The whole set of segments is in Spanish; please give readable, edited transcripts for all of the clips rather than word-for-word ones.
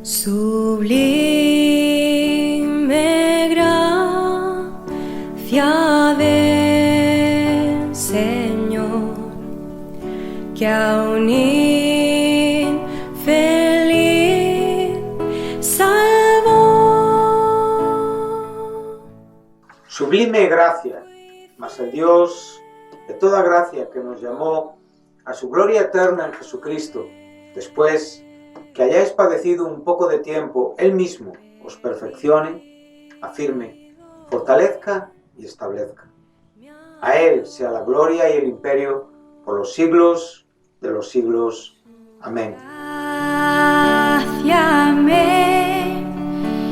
Sublime gracia del Señor, que a un infeliz salvó. Sublime gracia, mas el Dios de toda gracia que nos llamó a su gloria eterna en Jesucristo, después que hayáis padecido un poco de tiempo, Él mismo os perfeccione, afirme, fortalezca y establezca. A Él sea la gloria y el imperio por los siglos de los siglos. Amén. Gracia me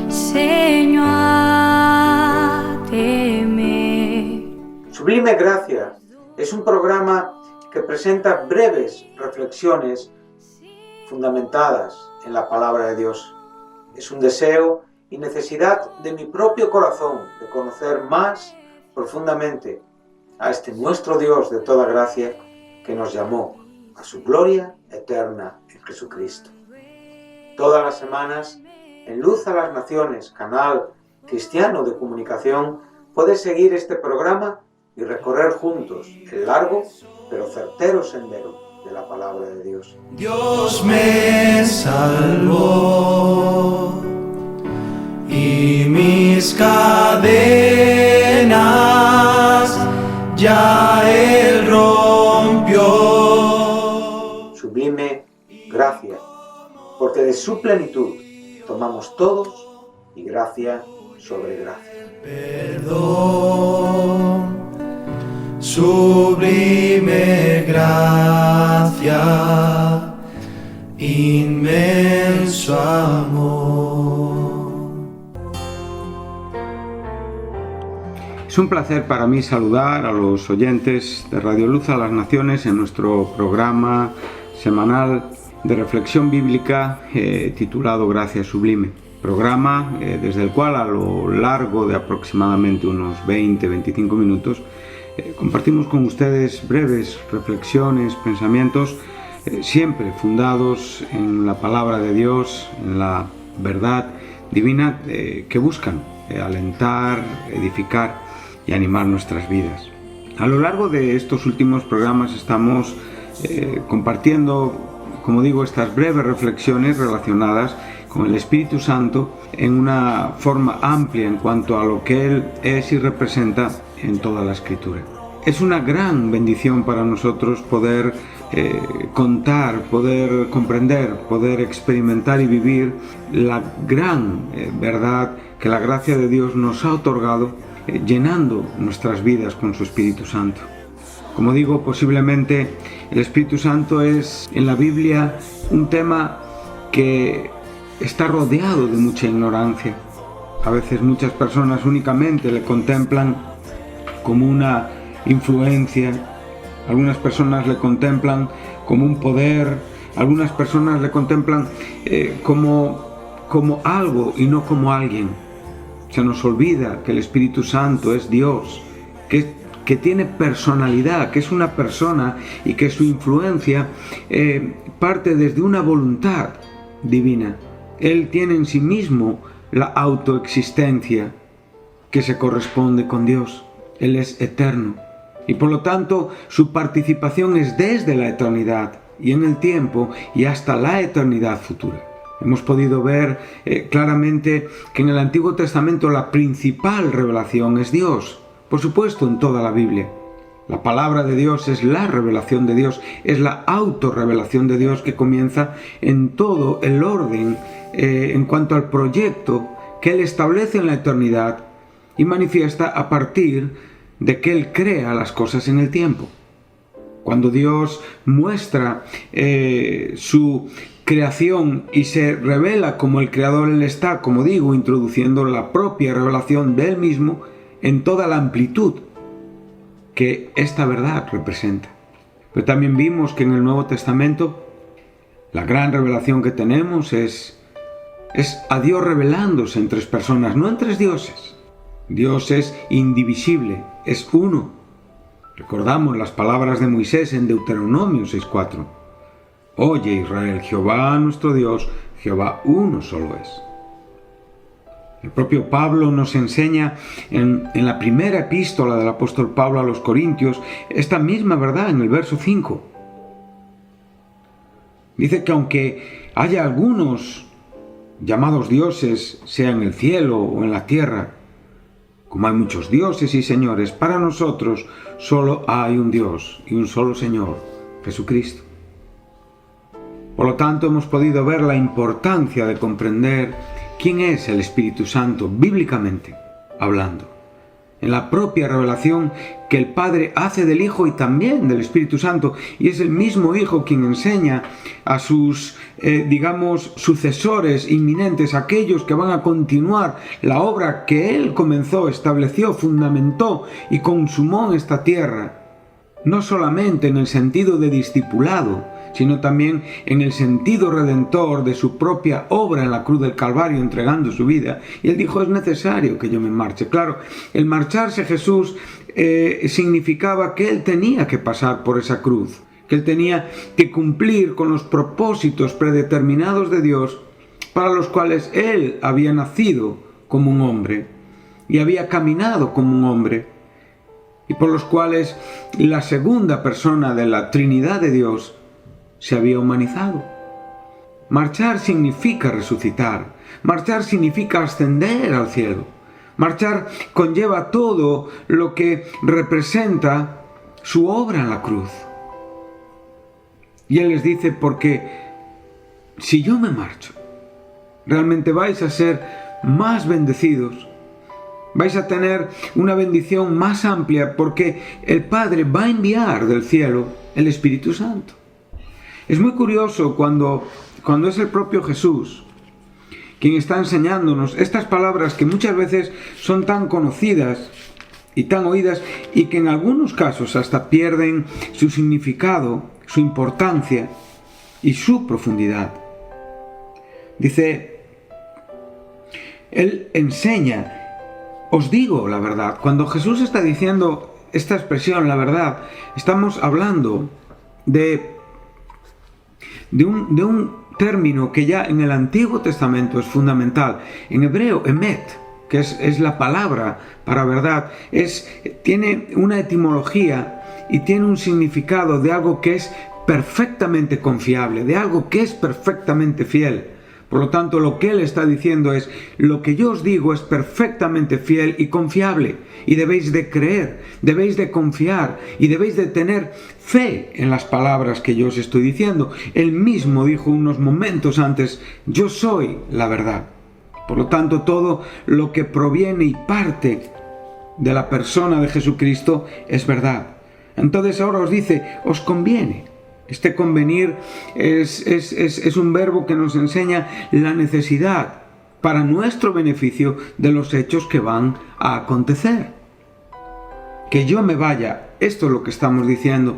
enseñó a temer. Sublime Gracia es un programa que presenta breves reflexiones fundamentadas en la palabra de Dios. Es un deseo y necesidad de mi propio corazón de conocer más profundamente a este nuestro Dios de toda gracia que nos llamó a su gloria eterna en Jesucristo. Todas las semanas, en Luz a las Naciones, canal cristiano de comunicación, puedes seguir este programa y recorrer juntos el largo pero certero sendero de la palabra de Dios. Dios me salvó y mis cadenas ya Él rompió. Sublime gracia, porque de su plenitud tomamos todos y gracia sobre gracia. Perdón, sublime gracia, inmenso amor. Es un placer para mí saludar a los oyentes de Radio Luz a las Naciones en nuestro programa semanal de reflexión bíblica titulado Gracia Sublime. Programa desde el cual a lo largo de aproximadamente unos 20-25 minutos compartimos con ustedes breves reflexiones, pensamientos, siempre fundados en la palabra de Dios, en la verdad divina, que buscan alentar, edificar y animar nuestras vidas. A lo largo de estos últimos programas estamos compartiendo, como digo, estas breves reflexiones relacionadas con el Espíritu Santo en una forma amplia en cuanto a lo que Él es y representa en toda la Escritura. Es una gran bendición para nosotros poder contar, poder comprender, poder experimentar y vivir la gran verdad que la gracia de Dios nos ha otorgado, llenando nuestras vidas con su Espíritu Santo. Como digo, posiblemente el Espíritu Santo es en la Biblia un tema que está rodeado de mucha ignorancia. A veces muchas personas únicamente le contemplan como una influencia, algunas personas le contemplan como un poder, algunas personas le contemplan como algo y no como alguien. Se nos olvida que el Espíritu Santo es Dios, que tiene personalidad, que es una persona y que su influencia parte desde una voluntad divina. Él tiene en sí mismo la autoexistencia que se corresponde con Dios. Él es eterno y por lo tanto su participación es desde la eternidad y en el tiempo y hasta la eternidad futura. Hemos podido ver claramente que en el Antiguo Testamento la principal revelación es Dios, por supuesto en toda la Biblia. La palabra de Dios es la revelación de Dios, es la autorrevelación de Dios que comienza en todo el orden en cuanto al proyecto que Él establece en la eternidad y manifiesta a partir de que Él crea las cosas en el tiempo. Cuando Dios muestra su creación y se revela como el Creador, Él está, como digo, introduciendo la propia revelación de Él mismo en toda la amplitud que esta verdad representa. Pero también vimos que en el Nuevo Testamento la gran revelación que tenemos es a Dios revelándose en tres personas, no en tres dioses. Dios es indivisible, es uno. Recordamos las palabras de Moisés en Deuteronomio 6:4. Oye Israel, Jehová nuestro Dios, Jehová uno solo es. El propio Pablo nos enseña en la primera epístola del apóstol Pablo a los Corintios esta misma verdad en el verso 5. Dice que aunque haya algunos llamados dioses, sea en el cielo o en la tierra, como hay muchos dioses y señores, para nosotros solo hay un Dios y un solo Señor, Jesucristo. Por lo tanto, hemos podido ver la importancia de comprender quién es el Espíritu Santo bíblicamente hablando, en la propia revelación que el Padre hace del Hijo y también del Espíritu Santo, y es el mismo Hijo quien enseña a sus, sucesores inminentes, aquellos que van a continuar la obra que Él comenzó, estableció, fundamentó y consumó en esta tierra, no solamente en el sentido de discipulado, sino también en el sentido redentor de su propia obra en la cruz del Calvario, entregando su vida. Y Él dijo, es necesario que yo me marche. Claro, el marcharse Jesús significaba que Él tenía que pasar por esa cruz, que Él tenía que cumplir con los propósitos predeterminados de Dios, para los cuales Él había nacido como un hombre y había caminado como un hombre, y por los cuales la segunda persona de la Trinidad de Dios se había humanizado. Marchar significa resucitar. Marchar significa ascender al cielo. Marchar conlleva todo lo que representa su obra en la cruz. Y Él les dice, porque si yo me marcho, realmente vais a ser más bendecidos. Vais a tener una bendición más amplia, porque el Padre va a enviar del cielo el Espíritu Santo. Es muy curioso cuando es el propio Jesús quien está enseñándonos estas palabras que muchas veces son tan conocidas y tan oídas, y que en algunos casos hasta pierden su significado, su importancia y su profundidad. Dice, Él enseña, os digo la verdad. Cuando Jesús está diciendo esta expresión, la verdad, estamos hablando de un término que ya en el Antiguo Testamento es fundamental. En hebreo, emet, que es la palabra para verdad, tiene una etimología y tiene un significado de algo que es perfectamente confiable, de algo que es perfectamente fiel. Por lo tanto, lo que Él está diciendo es, lo que yo os digo es perfectamente fiel y confiable, y debéis de creer, debéis de confiar, y debéis de tener fe en las palabras que yo os estoy diciendo. Él mismo dijo unos momentos antes, yo soy la verdad. Por lo tanto, todo lo que proviene y parte de la persona de Jesucristo es verdad. Entonces ahora os dice, os conviene. Este convenir es un verbo que nos enseña la necesidad para nuestro beneficio de los hechos que van a acontecer. Que yo me vaya, esto es lo que estamos diciendo.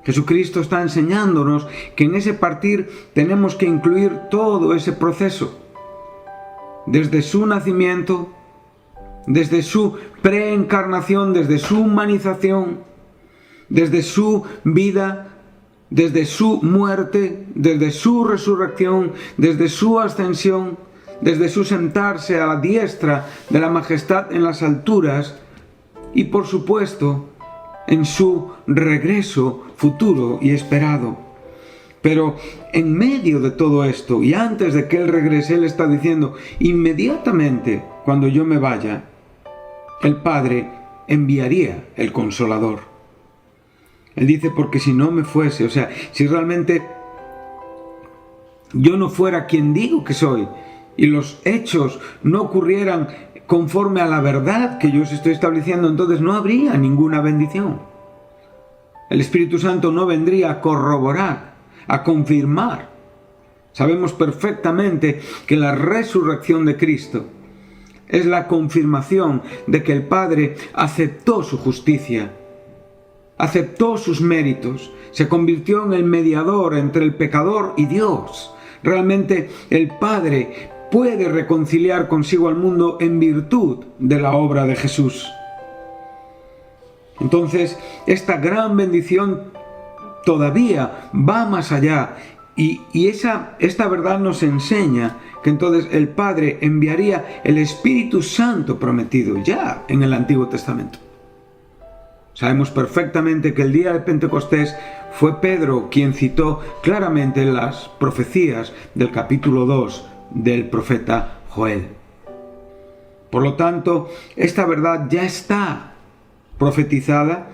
Jesucristo está enseñándonos que en ese partir tenemos que incluir todo ese proceso. Desde su nacimiento, desde su preencarnación, desde su humanización, desde su vida, desde su muerte, desde su resurrección, desde su ascensión, desde su sentarse a la diestra de la majestad en las alturas y, por supuesto, en su regreso futuro y esperado. Pero en medio de todo esto y antes de que Él regrese, Él está diciendo, inmediatamente cuando yo me vaya, el Padre enviaría el Consolador. Él dice, porque si no me fuese, o sea, si realmente yo no fuera quien digo que soy y los hechos no ocurrieran conforme a la verdad que yo os estoy estableciendo, entonces no habría ninguna bendición. El Espíritu Santo no vendría a corroborar, a confirmar. Sabemos perfectamente que la resurrección de Cristo es la confirmación de que el Padre aceptó su justicia, aceptó sus méritos, se convirtió en el mediador entre el pecador y Dios. Realmente el Padre puede reconciliar consigo al mundo en virtud de la obra de Jesús. Entonces, esta gran bendición todavía va más allá. Y esta verdad nos enseña que entonces el Padre enviaría el Espíritu Santo prometido ya en el Antiguo Testamento. Sabemos perfectamente que el día de Pentecostés fue Pedro quien citó claramente las profecías del capítulo 2 del profeta Joel. Por lo tanto, esta verdad ya está profetizada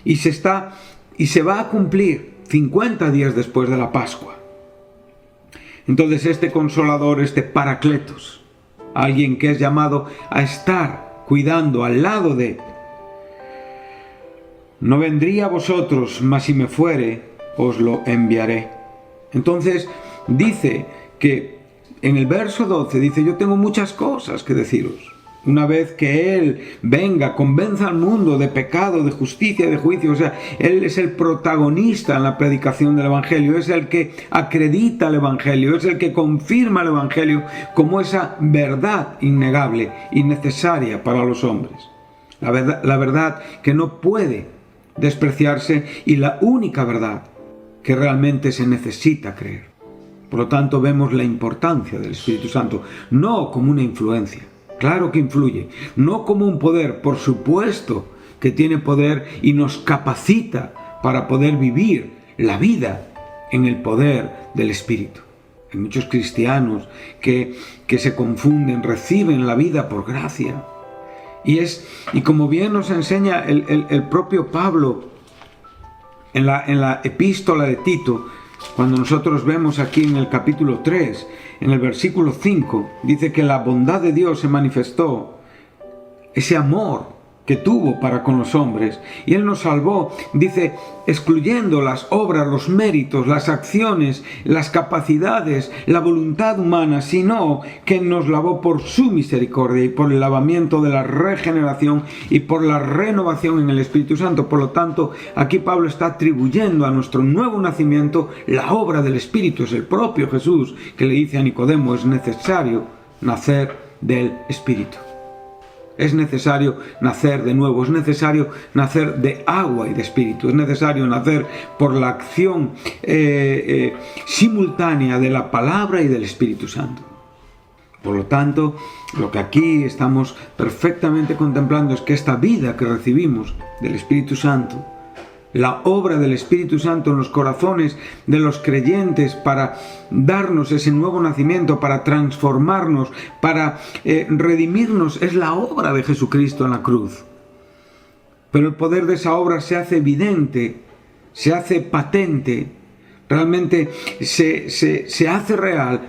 y se va a cumplir 50 días después de la Pascua. Entonces este Consolador, este Paracletos, alguien que es llamado a estar cuidando al lado de, no vendría a vosotros, mas si me fuere, os lo enviaré. Entonces dice que en el verso 12 dice: yo tengo muchas cosas que deciros. Una vez que Él venga, convenza al mundo de pecado, de justicia, de juicio. O sea, Él es el protagonista en la predicación del Evangelio, es el que acredita el Evangelio, es el que confirma el Evangelio como esa verdad innegable y necesaria para los hombres. La verdad que no puede despreciarse y la única verdad que realmente se necesita creer. Por lo tanto, vemos la importancia del Espíritu Santo, no como una influencia. Claro que influye, no como un poder, por supuesto que tiene poder y nos capacita para poder vivir la vida en el poder del Espíritu. Hay muchos cristianos que se confunden, reciben la vida por gracia. Y como bien nos enseña el propio Pablo en la epístola de Tito, cuando nosotros vemos aquí en el capítulo 3, en el versículo 5, dice que la bondad de Dios se manifestó, ese amor que tuvo para con los hombres, y Él nos salvó, dice, excluyendo las obras, los méritos, las acciones, las capacidades, la voluntad humana, sino que nos lavó por su misericordia y por el lavamiento de la regeneración y por la renovación en el Espíritu Santo. Por lo tanto, aquí Pablo está atribuyendo a nuestro nuevo nacimiento la obra del Espíritu. Es el propio Jesús que le dice a Nicodemo: es necesario nacer del Espíritu. Es necesario nacer de nuevo, es necesario nacer de agua y de espíritu, es necesario nacer por la acción simultánea de la palabra y del Espíritu Santo. Por lo tanto, lo que aquí estamos perfectamente contemplando es que esta vida que recibimos del Espíritu Santo, la obra del Espíritu Santo en los corazones de los creyentes para darnos ese nuevo nacimiento, para transformarnos, para redimirnos, es la obra de Jesucristo en la cruz. Pero el poder de esa obra se hace evidente, se hace patente, realmente se hace real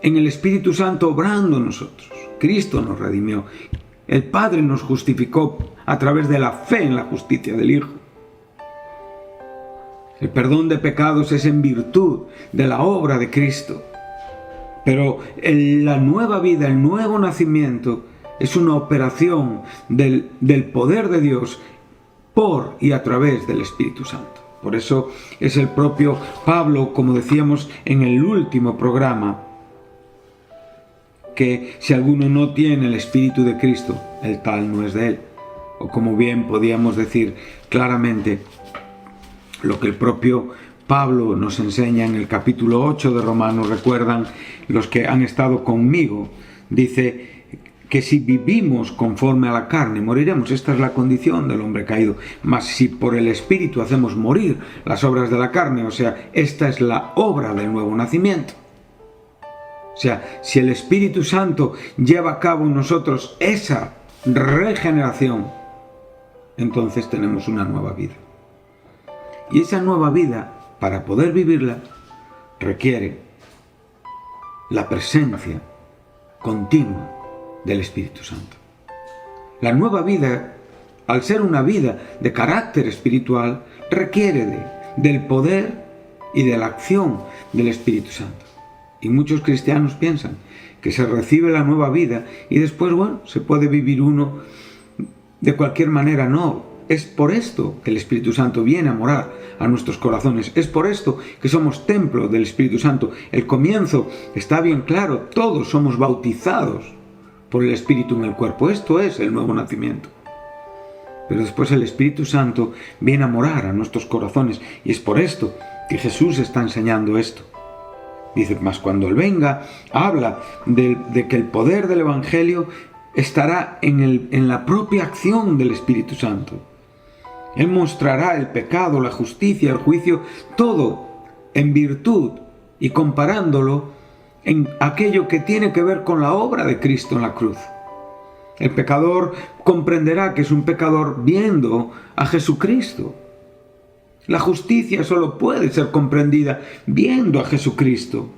en el Espíritu Santo obrando en nosotros. Cristo nos redimió, el Padre nos justificó a través de la fe en la justicia del Hijo. El perdón de pecados es en virtud de la obra de Cristo. Pero la nueva vida, el nuevo nacimiento, es una operación del poder de Dios por y a través del Espíritu Santo. Por eso es el propio Pablo, como decíamos en el último programa, que si alguno no tiene el Espíritu de Cristo, el tal no es de él. O como bien podíamos decir claramente, lo que el propio Pablo nos enseña en el capítulo 8 de Romanos, recuerdan los que han estado conmigo, dice que si vivimos conforme a la carne, moriremos. Esta es la condición del hombre caído. Mas si por el Espíritu hacemos morir las obras de la carne, o sea, esta es la obra del nuevo nacimiento. O sea, si el Espíritu Santo lleva a cabo en nosotros esa regeneración, entonces tenemos una nueva vida. Y esa nueva vida, para poder vivirla, requiere la presencia continua del Espíritu Santo. La nueva vida, al ser una vida de carácter espiritual, requiere del poder y de la acción del Espíritu Santo. Y muchos cristianos piensan que se recibe la nueva vida y después, se puede vivir uno de cualquier manera. No. Es por esto que el Espíritu Santo viene a morar a nuestros corazones. Es por esto que somos templo del Espíritu Santo. El comienzo está bien claro. Todos somos bautizados por el Espíritu en el cuerpo. Esto es el nuevo nacimiento. pero después el Espíritu Santo viene a morar a nuestros corazones, y es por esto que Jesús está enseñando esto. Dice, mas cuando Él venga, habla de que el poder del Evangelio estará en la propia acción del Espíritu Santo. Él mostrará el pecado, la justicia, el juicio, todo en virtud y comparándolo en aquello que tiene que ver con la obra de Cristo en la cruz. El pecador comprenderá que es un pecador viendo a Jesucristo. La justicia solo puede ser comprendida viendo a Jesucristo.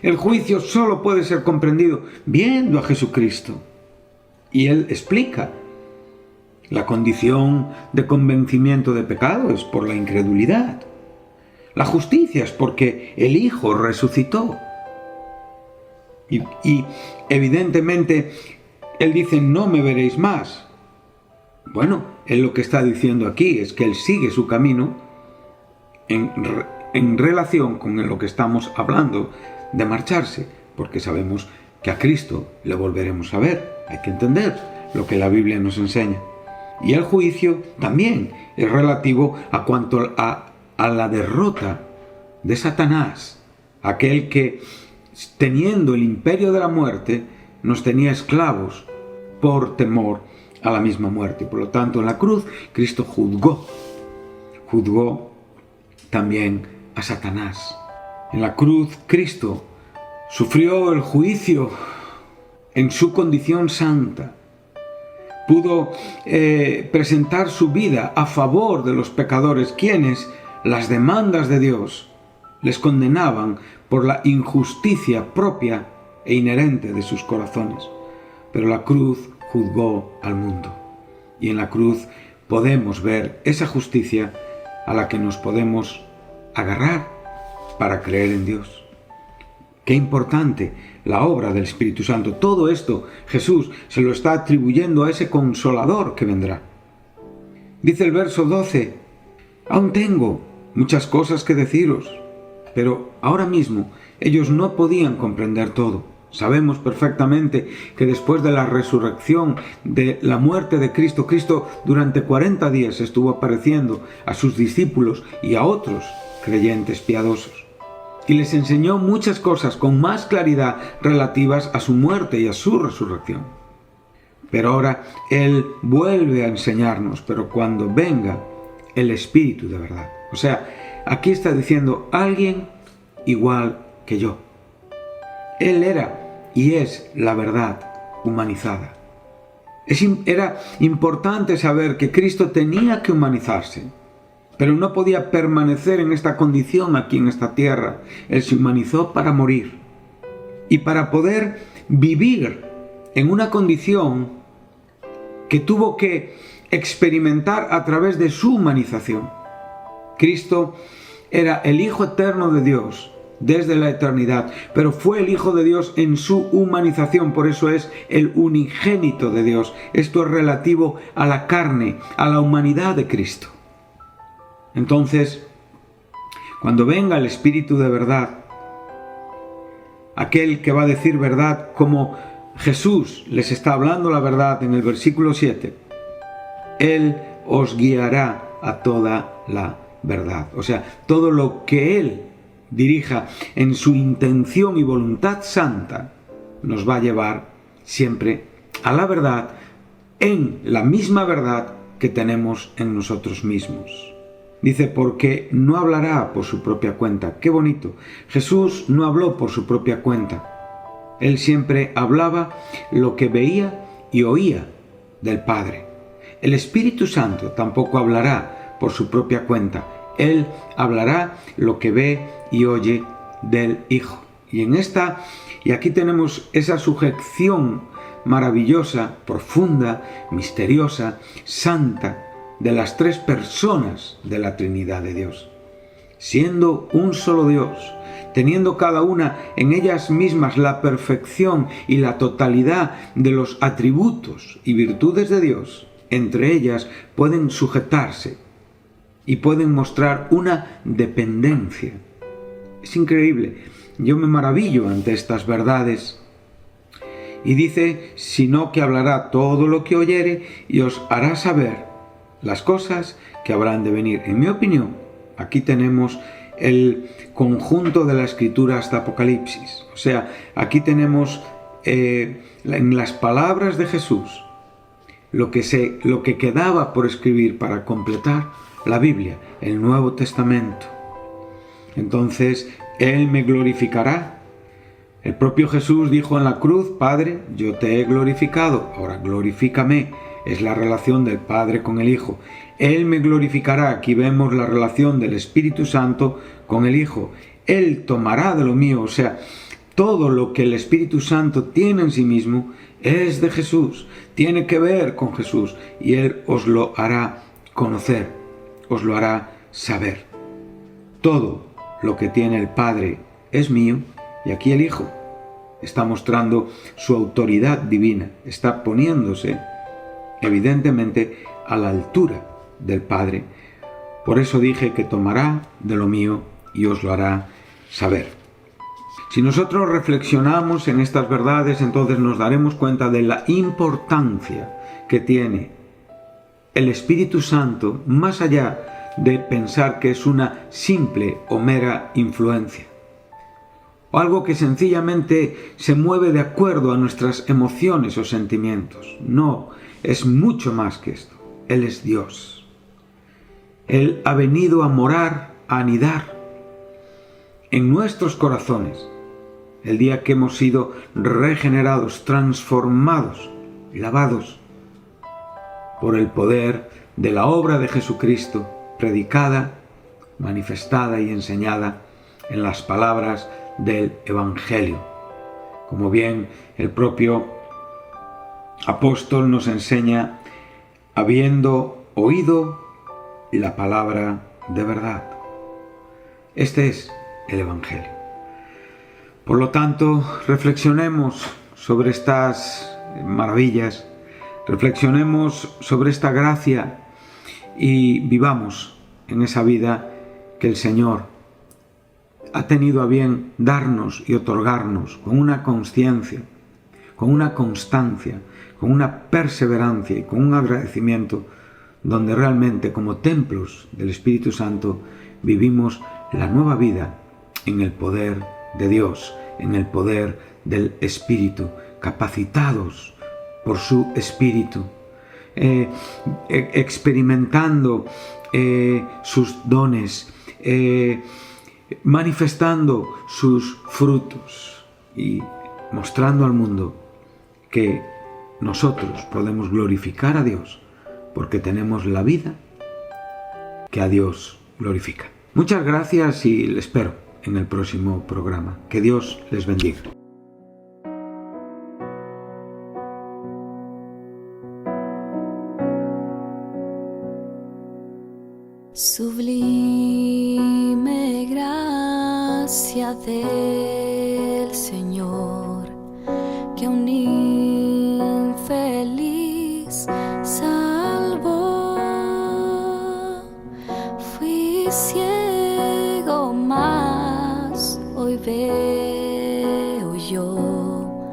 El juicio solo puede ser comprendido viendo a Jesucristo. Y Él explica: la condición de convencimiento de pecado es por la incredulidad. La justicia es porque el Hijo resucitó. Y evidentemente Él dice, no me veréis más. Bueno, Él lo que está diciendo aquí es que Él sigue su camino en relación con lo que estamos hablando de marcharse, porque sabemos que a Cristo le volveremos a ver. Hay que entender lo que la Biblia nos enseña. Y el juicio también es relativo a cuanto a la derrota de Satanás, aquel que, teniendo el imperio de la muerte, nos tenía esclavos por temor a la misma muerte. Por lo tanto, en la cruz, Cristo juzgó también a Satanás. En la cruz, Cristo sufrió el juicio en su condición santa. Pudo presentar su vida a favor de los pecadores, quienes las demandas de Dios les condenaban por la injusticia propia e inherente de sus corazones. Pero la cruz juzgó al mundo. Y en la cruz podemos ver esa justicia a la que nos podemos agarrar para creer en Dios. Qué importante la obra del Espíritu Santo. Todo esto Jesús se lo está atribuyendo a ese Consolador que vendrá. Dice el verso 12, aún tengo muchas cosas que deciros, pero ahora mismo ellos no podían comprender todo. Sabemos perfectamente que después de la resurrección, de la muerte de Cristo, Cristo durante 40 días estuvo apareciendo a sus discípulos y a otros creyentes piadosos. Y les enseñó muchas cosas con más claridad relativas a su muerte y a su resurrección. Pero ahora Él vuelve a enseñarnos, pero cuando venga el Espíritu de verdad. O sea, aquí está diciendo alguien igual que yo. Él era y es la verdad humanizada. Era importante saber que Cristo tenía que humanizarse, pero no podía permanecer en esta condición aquí en esta tierra. Él se humanizó para morir y para poder vivir en una condición que tuvo que experimentar a través de su humanización. Cristo era el Hijo eterno de Dios desde la eternidad, pero fue el Hijo de Dios en su humanización, por eso es el unigénito de Dios. Esto es relativo a la carne, a la humanidad de Cristo. Entonces, cuando venga el Espíritu de verdad, aquel que va a decir verdad, como Jesús les está hablando la verdad en el versículo 7, Él os guiará a toda la verdad. O sea, todo lo que Él dirija en su intención y voluntad santa nos va a llevar siempre a la verdad, en la misma verdad que tenemos en nosotros mismos. Dice, porque no hablará por su propia cuenta. Qué bonito. Jesús no habló por su propia cuenta. Él siempre hablaba lo que veía y oía del Padre. El Espíritu Santo tampoco hablará por su propia cuenta. Él hablará lo que ve y oye del Hijo. Y aquí tenemos esa sujeción maravillosa, profunda, misteriosa, santa, de las tres personas de la Trinidad de Dios. Siendo un solo Dios, teniendo cada una en ellas mismas la perfección y la totalidad de los atributos y virtudes de Dios, entre ellas pueden sujetarse y pueden mostrar una dependencia. Es increíble. Yo me maravillo ante estas verdades Y dice, sino que hablará todo lo que oyere y os hará saber las cosas que habrán de venir. En mi opinión, aquí tenemos el conjunto de la Escritura hasta Apocalipsis. O sea, aquí tenemos en las palabras de Jesús lo que quedaba por escribir para completar la Biblia, el Nuevo Testamento. Entonces, Él me glorificará. El propio Jesús dijo en la cruz, Padre, yo te he glorificado, ahora glorifícame. Es la relación del Padre con el Hijo. Él me glorificará. Aquí vemos la relación del Espíritu Santo con el Hijo. Él tomará de lo mío, o sea, todo lo que el Espíritu Santo tiene en sí mismo es de Jesús, tiene que ver con Jesús, y Él os lo hará conocer, os lo hará saber. Todo lo que tiene el Padre es mío, y aquí el Hijo está mostrando su autoridad divina, está poniéndose evidentemente a la altura del Padre. Por eso dije que tomará de lo mío y os lo hará saber. Si nosotros reflexionamos en estas verdades, entonces nos daremos cuenta de la importancia que tiene el Espíritu Santo, más allá de pensar que es una simple o mera influencia, o algo que sencillamente se mueve de acuerdo a nuestras emociones o sentimientos. No, es mucho más que esto. Él es Dios. Él ha venido a morar, a anidar en nuestros corazones. El día que hemos sido regenerados, transformados, lavados por el poder de la obra de Jesucristo, predicada, manifestada y enseñada en las palabras del Evangelio. Como bien el propio apóstol nos enseña, habiendo oído la palabra de verdad. Este es el Evangelio. Por lo tanto, reflexionemos sobre estas maravillas, reflexionemos sobre esta gracia y vivamos en esa vida que el Señor ha tenido a bien darnos y otorgarnos con una consciencia, con una constancia, con una perseverancia y con un agradecimiento, donde realmente como templos del Espíritu Santo vivimos la nueva vida en el poder de Dios, en el poder del Espíritu, capacitados por su Espíritu, experimentando sus dones, manifestando sus frutos y mostrando al mundo que nosotros podemos glorificar a Dios porque tenemos la vida que a Dios glorifica. Muchas gracias y les espero en el próximo programa. Que Dios les bendiga. Sublime gracia del Señor, que a un infeliz salvó. Fui ciego, mas hoy veo yo,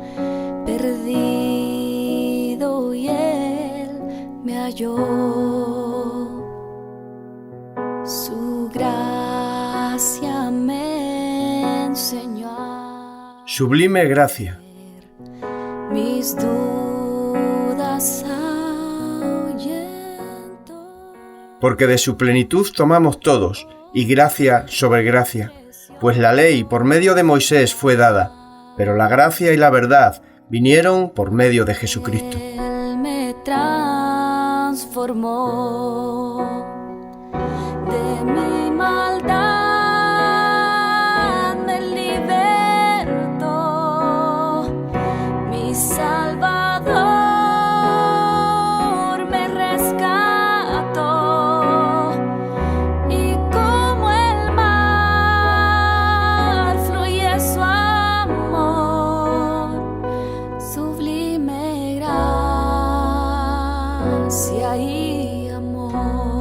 perdido y Él me halló. Su gracia me enseñó a Sublime gracia. mis dudas ahuyentó. Porque de su plenitud tomamos todos, y gracia sobre gracia, pues la ley por medio de Moisés fue dada, pero la gracia y la verdad vinieron por medio de Jesucristo. Él me transformó. De mi maldad me libertó, mi Salvador me rescató, y como el mar fluye su amor, sublime gracia y amor.